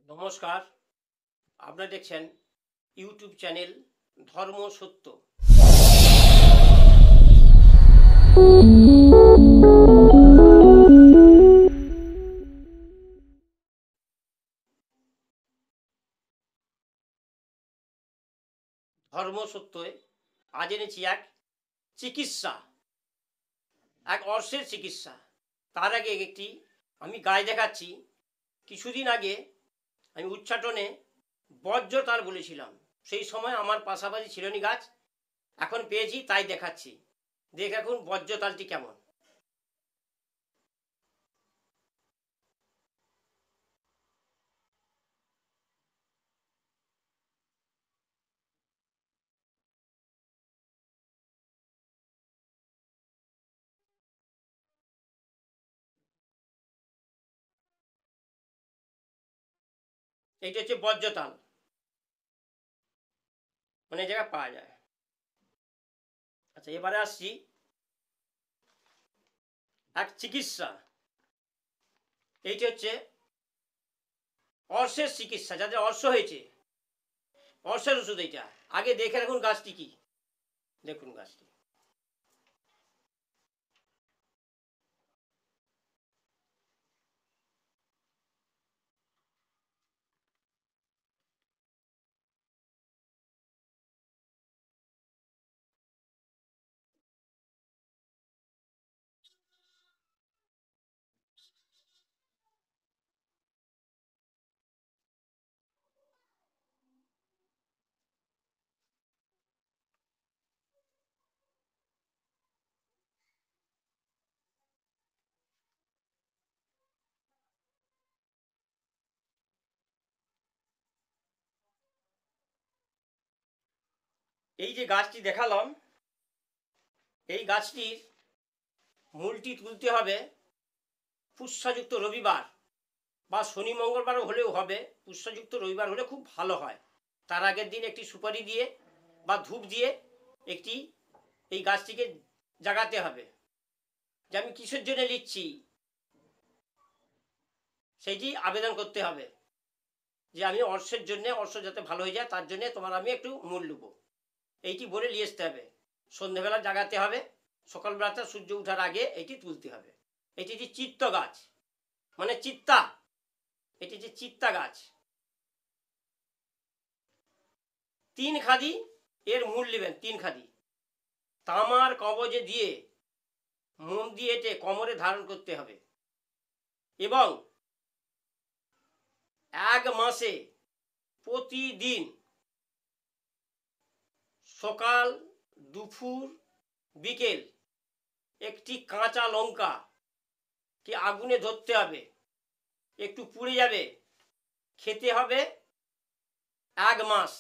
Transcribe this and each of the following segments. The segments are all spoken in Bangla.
নমস্কার, আপনারা দেখছেন ইউটিউব চ্যানেল ধর্ম সত্য। ধর্ম সত্যে আজ এনেছি এক চিকিৎসা, এক অর্শের চিকিৎসা। তার আগে একটি আমি গাছ দেখাচ্ছি। কিছুদিন আগে আমি উচ্চাটনে বজ্রতাল বলেছিলাম, সেই সময় আমার পাশাপাশি ছিল নি গাছ, এখন পেয়েছি তাই দেখাচ্ছি। দেখুন বজ্রতালটি কেমন। এইটা হচ্ছে বজ্রতাল, মানে এই জায়গায় পাওয়া যায়। আচ্ছা, এবারে আসছি এক চিকিৎসা। এইটা হচ্ছে অর্শের চিকিৎসা, যাদের অর্শ হয়েছে, অর্শের ওষুধ এইটা। আগে দেখে রাখুন গাছটি কি। দেখুন গাছটি, এই যে গাছটি দেখালাম, এই গাছটির মূলটি তুলতে হবে পুষ্যাযুক্ত রবিবার বা শনি মঙ্গলবারও হলেও হবে। পুষ্যাযুক্ত রবিবার হলে খুব ভালো হয়। তার আগের দিন একটি সুপারি দিয়ে বা ধূপ দিয়ে একটি এই গাছটিকে জাগাতে হবে, যে আমি কিসের জন্য লিখছি সেইটি আবেদন করতে হবে, যে আমি অর্শের জন্য, অর্শ যাতে ভালো হয়ে যায় তার জন্য তোমার আমি একটু মূল নেব, এইটি বলে নিয়ে আসতে হবে। সন্ধ্যেবেলা জাগাতে হবে, সকালবেলাটা সূর্য ওঠার আগে এটি তুলতে হবে। এটি যে চিত্ত গাছ, মানে চিত্তা, এটি যে চিত্তা গাছ। 3 খাদি এর মূল নেবেন, 3 খাদি তামার কবজে দিয়ে মোম দিয়ে এটে কোমরে ধারণ করতে হবে এবং 1 মাসে প্রতিদিন সকাল, দুপুর, বিকেল একটি কাঁচা লঙ্কা কি আগুনে ধরতে হবে, একটু পুড়ে যাবে, খেতে হবে 1 মাস।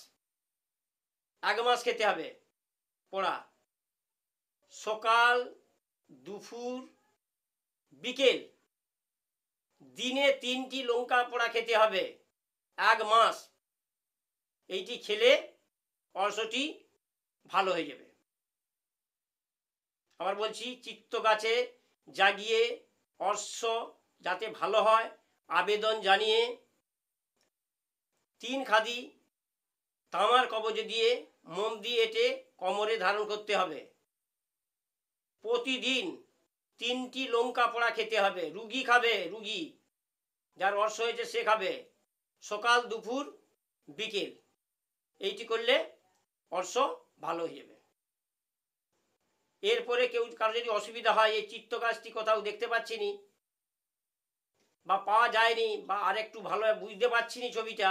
1 মাস খেতে হবে পোড়া, সকাল, দুপুর, বিকেল দিনে 3টি লঙ্কা পোড়া খেতে হবে 1 মাস। এইটি খেলে অর্শটি ভালো হয়ে যাবে। আবার বলছি, চিত্ত গাছে জাগিয়ে অর্শ যাতে ভালো হয় আবেদন জানিয়ে 3 খাদি তামার কবজে দিয়ে মোম দিয়ে এঁটে কোমরে ধারণ করতে হবে। প্রতিদিন 3টি লঙ্কা পোড়া খেতে হবে। রুগী খাবে, রুগী যার অর্শ হয়েছে সে খাবে, সকাল, দুপুর, বিকেল। এইটি করলে অর্শ ভালো হয়ে যাবে। এরপরে কেউ কারো যদি অসুবিধা হয়, এই চিত্ত গাছটি কোথাও দেখতে পাচ্ছি নি বা পাওয়া যায়নি বা আর একটু ভালো বুঝতে পারছি নি ছবিটা,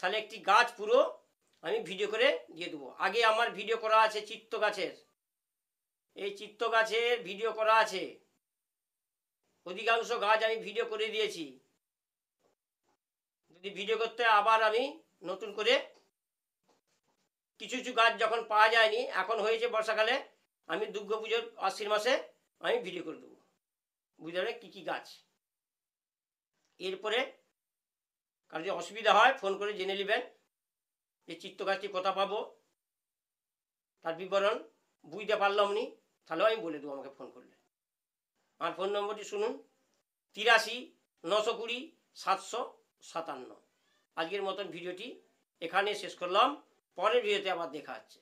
তাহলে একটি গাছ পুরো আমি ভিডিও করে দিয়ে দেবো। আগে আমার ভিডিও করা আছে চিত্ত গাছের, এই চিত্ত গাছের ভিডিও করা আছে, অধিকাংশ গাছ আমি ভিডিও করে দিয়েছি। যদি ভিডিও করতে আবার আমি নতুন করে কিছু কিছু গাছ যখন পাওয়া যায়নি, এখন হয়েছে বর্ষাকালে, আমি দুর্গা পুজোর আশ্বিন মাসে আমি ভিডিও করে দেবো, বুঝতে পারবে কী কী গাছ। এরপরে কারো যদি অসুবিধা হয় ফোন করে জেনে নেবেন যে চিত্ত গাছটি কোথা পাবো, তার বিবরণ বুঝতে পারলাম নি, তাহলেও আমি বলে দেবো আমাকে ফোন করলে। আমার ফোন নম্বরটি শুনুন, 83 920 757। আজকের মতন ভিডিওটি এখানে শেষ করলাম। পরের ভিডিওতে আবার দেখা হচ্ছে।